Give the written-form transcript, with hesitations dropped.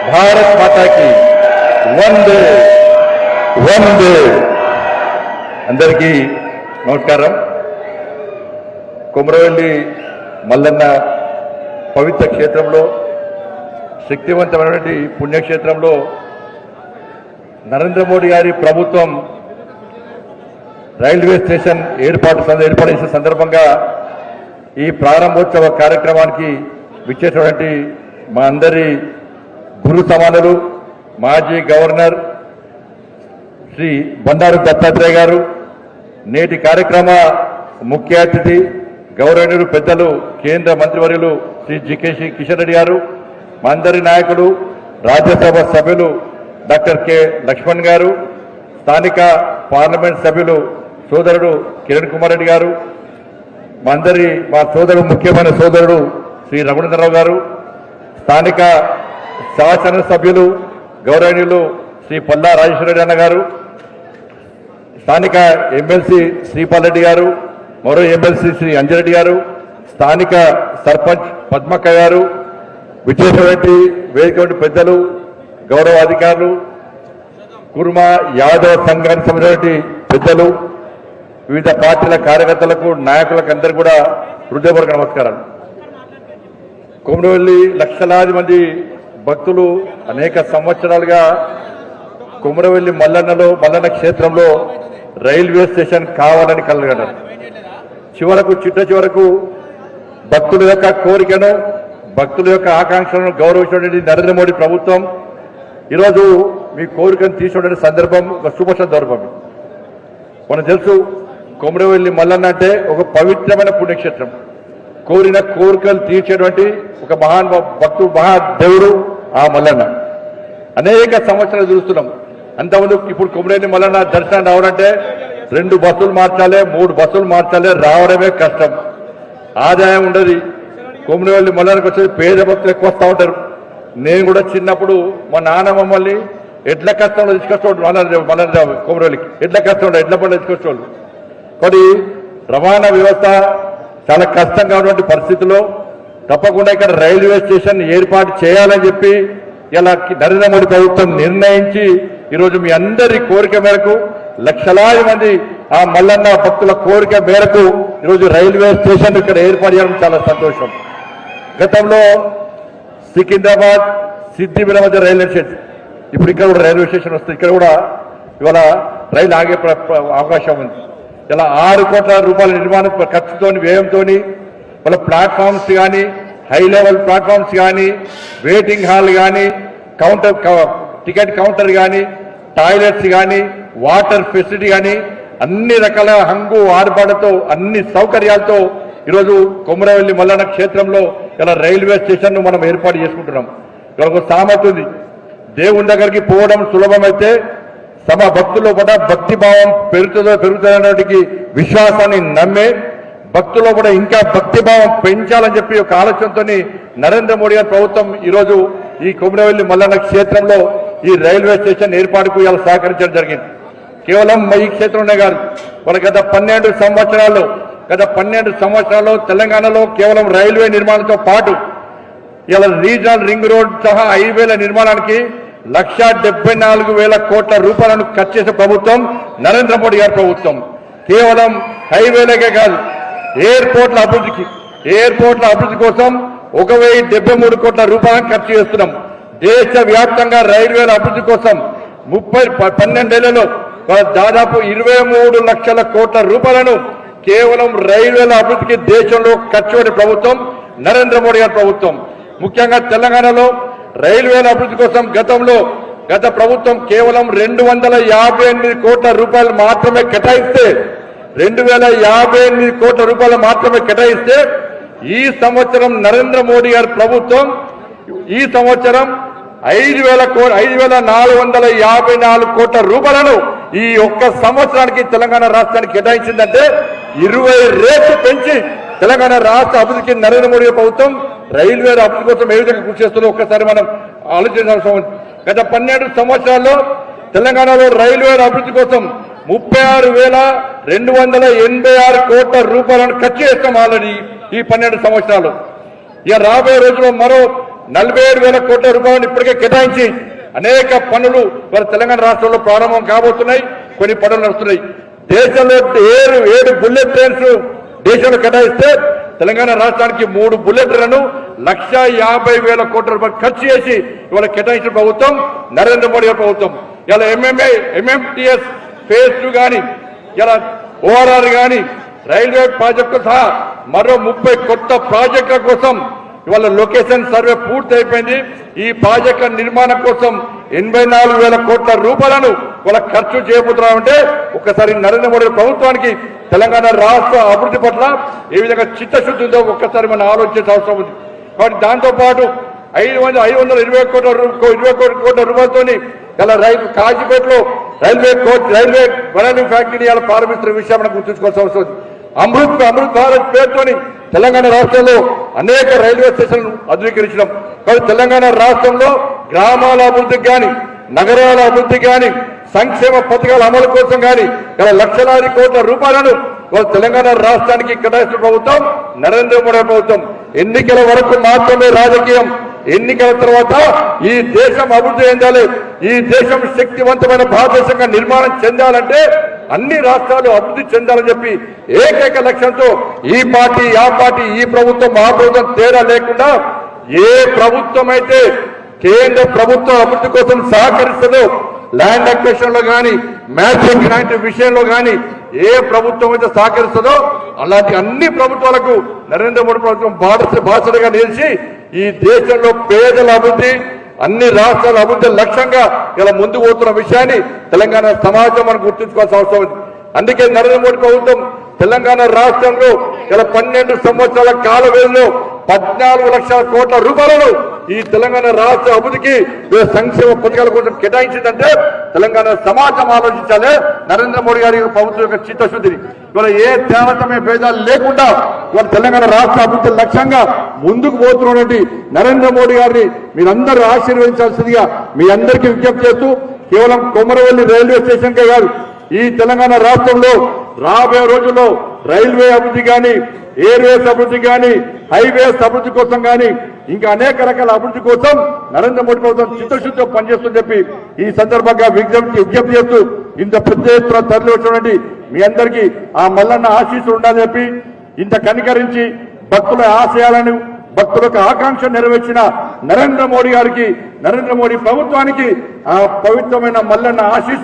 भारत माता की वंदे वंदे। अंदरिकी नमस्कारम। कोमरवेल्ली मल्लन्न पवित्र क्षेत्रंलो శక్తివంతమైనటువంటి పుణ్యక్షేత్రంలో నరేంద్ర మోడీ గారి ప్రభుత్వం రైల్వే స్టేషన్ ఏర్పాటు చేసిన సందర్భంగా ఈ ప్రారంభోత్సవ కార్యక్రమానికి విచ్చేసినటువంటి మా అందరి గురు సమానులు మాజీ గవర్నర్ శ్రీ బండారు దత్తాత్రేయ గారు, నేటి కార్యక్రమ ముఖ్య అతిథి గౌరవనీయులు పెద్దలు కేంద్ర మంత్రివర్యులు శ్రీ జికేసి కిషన్ రెడ్డి గారు, మా అందరి నాయకుడు రాజ్యసభ సభ్యులు డాక్టర్ కె లక్ష్మణ్ గారు, స్థానిక పార్లమెంట్ సభ్యులు సోదరుడు కిరణ్ కుమార్ రెడ్డి గారు, మా సోదరుడు ముఖ్యమైన సోదరుడు శ్రీ రఘునందనరావు గారు, స్థానిక శాసనసభ్యులు గౌరవనీయులు శ్రీ పల్లా రాజేశ్వర రెడ్డి అన్న గారు, స్థానిక ఎమ్మెల్సీ శ్రీపాల్ రెడ్డి గారు, మరో ఎమ్మెల్సీ శ్రీ అంజరెడ్డి గారు, స్థానిక సర్పంచ్ పద్మక్క గారు, విచ్చేసినటువంటి వేదిక పెద్దలు, గౌరవ అధికారులు, కుర్మా యాదవ్ సంఘానికి సంబంధించినటువంటి పెద్దలు, వివిధ పార్టీల కార్యకర్తలకు, నాయకులకు అందరూ కూడా హృదయపూర్వక నమస్కారాలు. కొమరవెల్లి లక్షలాది మంది భక్తులు అనేక సంవత్సరాలుగా కొమరవెల్లి మల్లన్న క్షేత్రంలో రైల్వే స్టేషన్ కావాలని కలగన్నారు. చివరకు భక్తుల యొక్క కోరికను, భక్తుల యొక్క ఆకాంక్షలను గౌరవించినటువంటి నరేంద్ర మోడీ ప్రభుత్వం ఈరోజు మీ కోరికను తీసుకునే సందర్భం ఒక శుభ సందర్భం. మనకు తెలుసు, కొమరవెల్లి మల్లన్న అంటే ఒక పవిత్రమైన పుణ్యక్షేత్రం. కోరిన కోరికలు తీర్చేటువంటి ఒక మహాదేవుడు ఆ మల్లన్న. అనేక సంవత్సరాలు చూస్తున్నాం. అంతకుముందు ఇప్పుడు కొమరవెల్లి మల్లన్న దర్శనం రావాలంటే 2 బస్సులు మార్చాలి, 3 బస్సులు మార్చాలి, రావడమే కష్టం, ఆదాయం ఉండదు. కొమరవెల్లి మల్లన్నకు వచ్చేది పేద భక్తులు ఎక్కువ వస్తూ ఉంటారు. నేను కూడా చిన్నప్పుడు మా నాన్న మమ్మల్ని ఎడ్ల కష్టంలో తీసుకొచ్చేవాళ్ళు, మల్లన్న కొమరవెల్లికి ఎడ్ల కష్టంలో ఎడ్ల పనులు తీసుకొచ్చేవాళ్ళు. కానీ రవాణా వ్యవస్థ చాలా కష్టంగా ఉన్నటువంటి పరిస్థితుల్లో తప్పకుండా ఇక్కడ రైల్వే స్టేషన్ ఏర్పాటు చేయాలని చెప్పి ఇలా నరేంద్ర మోడీ ప్రభుత్వం నిర్ణయించి ఈరోజు మీ అందరి కోరిక మేరకు లక్షలాది మంది ఆ మల్లన్న భక్తుల కోరిక మేరకు ఈరోజు రైల్వే స్టేషన్ ఇక్కడ ఏర్పాటు చేయడం చాలా సంతోషం. గతంలో సికింద్రాబాద్ సిద్దిపేట మధ్య రైల్వే స్టేషన్, ఇప్పుడు ఇక్కడ కూడా రైల్వే స్టేషన్ వస్తుంది. ఇక్కడ కూడా ఇవాళ రైలు ఆగే అవకాశం ఉంది. ఇలా 6 కోట్ల రూపాయల నిర్మాణ ఖర్చుతో, వ్యయంతో వాళ్ళ ప్లాట్ఫామ్స్ కానీ, హై లెవెల్ ప్లాట్ఫామ్స్ కానీ, వెయిటింగ్ హాల్ కానీ, టికెట్ కౌంటర్ కానీ, టాయిలెట్స్ కానీ, వాటర్ ఫెసిలిటీ కానీ, అన్ని రకాల హంగు ఆర్భాటతో, అన్ని సౌకర్యాలతో ఈరోజు కొమరవెల్లి మల్లన్న క్షేత్రంలో ఇలా రైల్వే స్టేషన్ మనం ఏర్పాటు చేసుకుంటున్నాం. ఇక్కడ ఒక సామెత ఉంది, దేవుని దగ్గరికి పోవడం సులభమైతే భక్తుల్లో కూడా భక్తిభావం పెరుగుతుందన్నటికి విశ్వాసాన్ని నమ్మే భక్తుల్లో కూడా ఇంకా భక్తిభావం పెంచాలని చెప్పి ఒక ఆలోచనతో నరేంద్ర మోడీ గారి ప్రభుత్వం ఈరోజు ఈ కొమరవెల్లి మల్లన్న క్షేత్రంలో ఈ రైల్వే స్టేషన్ ఏర్పాటుకు ఇలా సహకరించడం జరిగింది. కేవలం ఈ క్షేత్రంలో కాదు, వాళ్ళ గత 12 సంవత్సరాల్లో తెలంగాణలో కేవలం రైల్వే నిర్మాణంతో పాటు ఇలా రీజనల్ రింగ్ రోడ్ సహా హైవేల నిర్మాణానికి 1,74,000 కోట్ల రూపాయలను ఖర్చు చేసే ప్రభుత్వం నరేంద్ర మోడీ గారి ప్రభుత్వం. కేవలం హైవేలకే కాదు, ఎయిర్పోర్ట్ల అభివృద్ధి కోసం 1,073 కోట్ల రూపాయలను ఖర్చు చేస్తున్నాం. దేశవ్యాప్తంగా రైల్వేల అభివృద్ధి కోసం 12 ఏళ్లలో దాదాపు 23 లక్షల కోట్ల రూపాయలను కేవలం రైల్వేల అభివృద్ధికి దేశంలో ఖర్చు పెట్టే ప్రభుత్వం నరేంద్ర మోడీ గారి ప్రభుత్వం. ముఖ్యంగా తెలంగాణలో రైల్వేల అభివృద్ధి కోసం గత ప్రభుత్వం కేవలం 258 కోట్ల రూపాయలు మాత్రమే కేటాయిస్తే 2,058 కోట్ల రూపాయలు మాత్రమే కేటాయిస్తే ఈ సంవత్సరం నరేంద్ర మోడీ గారి ప్రభుత్వం ఈ సంవత్సరం 5,454 కోట్ల రూపాయలను ఈ ఒక్క సంవత్సరానికి తెలంగాణ రాష్ట్రానికి కేటాయించిందంటే 20 రెట్లు పెంచి తెలంగాణ రాష్ట్ర అభివృద్ధికి నరేంద్ర మోడీ ప్రభుత్వం రైల్వే అభివృద్ధి కోసం ఏ విధంగా కృషి చేస్తుందో ఒక్కసారి మనం ఆలోచించాల్సిన అవసరం ఉంది. గత 12 సంవత్సరాల్లో తెలంగాణలో రైల్వే అభివృద్ధి కోసం 36,286 కోట్ల రూపాయలను ఖర్చు చేస్తాం ఆల్రెడీ ఈ 12 సంవత్సరాలు. ఇక రాబోయే రోజుల్లో మరో 47,000 కోట్ల రూపాయలను ఇప్పటికే కేటాయించి అనేక పనులు మరి తెలంగాణ రాష్ట్రంలో ప్రారంభం కాబోతున్నాయి. కొన్ని పనులు నడుస్తున్నాయి. దేశంలో 7 బుల్లెట్ ట్రైన్స్ దేశంలో కేటాయిస్తే తెలంగాణ రాష్ట్రానికి 3 బుల్లెట్ ట్రైన్లను 1,50,000 కోట్ల రూపాయలు ఖర్చు చేసి ఇవాళ కేటాయించిన ప్రభుత్వం నరేంద్ర మోడీ ప్రభుత్వం. ఇలా ఎంఎంటీఎస్ ఫేజ్ 2 కానీ ఇలా ఓఆర్ఆర్ కానీ రైల్వే ప్రాజెక్టు సహా మరో 30 కొత్త ప్రాజెక్టుల కోసం ఇవాళ లొకేషన్ సర్వే పూర్తి అయిపోయింది. ఈ ప్రాజెక్టుల నిర్మాణం కోసం 84,000 కోట్ల రూపాయలను వాళ్ళ ఖర్చు చేయబోతున్నామంటే ఒక్కసారి నరేంద్ర మోడీ ప్రభుత్వానికి తెలంగాణ రాష్ట్ర అభివృద్ధి పట్ల ఏ విధంగా చిత్తశుద్ధి ఉందో ఒక్కసారి మనం ఆలోచించే అవసరం ఉంది. కాబట్టి దాంతో పాటు 520 కోట్ల రూపాయలతో ఇలా రైతు కాజీపేటలో రైల్వే బనాలింగ్ ఫ్యాక్టరీని ఇలా ప్రారంభిస్తున్న విషయం మనం గుర్తుంచుకోవాల్సిన అవసరం ఉంది. అమృత్ భారత్ పేరుతోని తెలంగాణ రాష్ట్రంలో అనేక రైల్వే స్టేషన్లు ఆధునీకరించడం. కాబట్టి తెలంగాణ రాష్ట్రంలో గ్రామాల అభివృద్ధికి కానీ నగరాల అభివృద్ధి కానీ సంక్షేమ పథకాల అమలు కోసం కానీ ఇలా లక్షలాది కోట్ల రూపాయలను తెలంగాణ రాష్ట్రానికి కేటాయిస్తున్న ప్రభుత్వం నరేంద్ర మోడీ ప్రభుత్వం. ఎన్నికల వరకు మాత్రమే రాజకీయం. ఎన్నికల తర్వాత ఈ దేశం అభివృద్ధి చెందాలి, ఈ దేశం శక్తివంతమైన భారతదేశంగా నిర్మాణం చెందాలంటే అన్ని రాష్ట్రాలు అభివృద్ధి చెందాలని చెప్పి ఏకైక లక్ష్యంతో ఈ పార్టీ ఆ పార్టీ ఈ ప్రభుత్వం ఆ ప్రభుత్వం తేడా లేకుండా ఏ ప్రభుత్వం అయితే కేంద్ర ప్రభుత్వం అభివృద్ధి కోసం సహకరిస్తుందో ల్యాండ్ అక్విజిషన్ లో కానీ మ్యాచింగ్ గ్రాంట్ విషయంలో కానీ ఏ ప్రభుత్వం అయితే సహకరిస్తుందో అలాంటి అన్ని ప్రభుత్వాలకు నరేంద్ర మోడీ ప్రభుత్వం బాసటగా నిలిచి ఈ దేశంలో పేదల అభివృద్ధి అన్ని రాష్ట్రాల అభివృద్ధి లక్ష్యంగా ఇలా ముందుకు పోతున్న విషయాన్ని తెలంగాణ సమాజం మనం గుర్తుంచుకోవాల్సిన అవసరం ఉంది. అందుకే నరేంద్ర మోడీ ప్రభుత్వం తెలంగాణ రాష్ట్రంలో ఇలా 12 సంవత్సరాల కాల వ్యవధిలో 14 లక్షల కోట్ల రూపాయలను ఈ తెలంగాణ రాష్ట్ర అభివృద్ధికి సంక్షేమ పథకాల కోసం కేటాయించిందంటే తెలంగాణ సమాజం ఆలోచించాలి. నరేంద్ర మోడీ గారి ప్రభుత్వం యొక్క చిత్తశుద్ధిని ఇవాళ ఏ తారతమ్య భేదాలు లేకుండా ఇవాళ తెలంగాణ రాష్ట్ర అభివృద్ధి లక్ష్యంగా ముందుకు పోతున్నటువంటి నరేంద్ర మోడీ గారిని మీరందరూ ఆశీర్వదించాల్సిందిగా మీ అందరికీ విజ్ఞప్తి చేస్తూ కేవలం కొమరవెల్లి రైల్వే స్టేషన్ కే కాదు ఈ తెలంగాణ రాష్ట్రంలో రాబోయే రోజుల్లో రైల్వే అభివృద్ధి కానీ ఎయిర్వేస్ అభివృద్ధి కానీ హైవేస్ అభివృద్ధి కోసం కానీ ఇంకా అనేక రకాల అభివృద్ధి కోసం నరేంద్ర మోడీ ప్రభుత్వం చిత్తశుద్ధితో పనిచేస్తుందని చెప్పి ఈ సందర్భంగా విజ్ఞప్తి చేస్తూ ఇంత పెద్ద ఎత్తున తరలి వచ్చినటువంటి మీ అందరికీ ఆ మల్లన్న ఆశీస్సులు ఉండాలని చెప్పి ఇంత కనికరించి భక్తుల ఆశయాలను భక్తులకు ఆకాంక్ష నెరవేర్చిన నరేంద్ర మోడీ గారికి నరేంద్ర మోడీ ప్రభుత్వానికి ఆ పవిత్రమైన మల్లన్న ఆశీస్సులు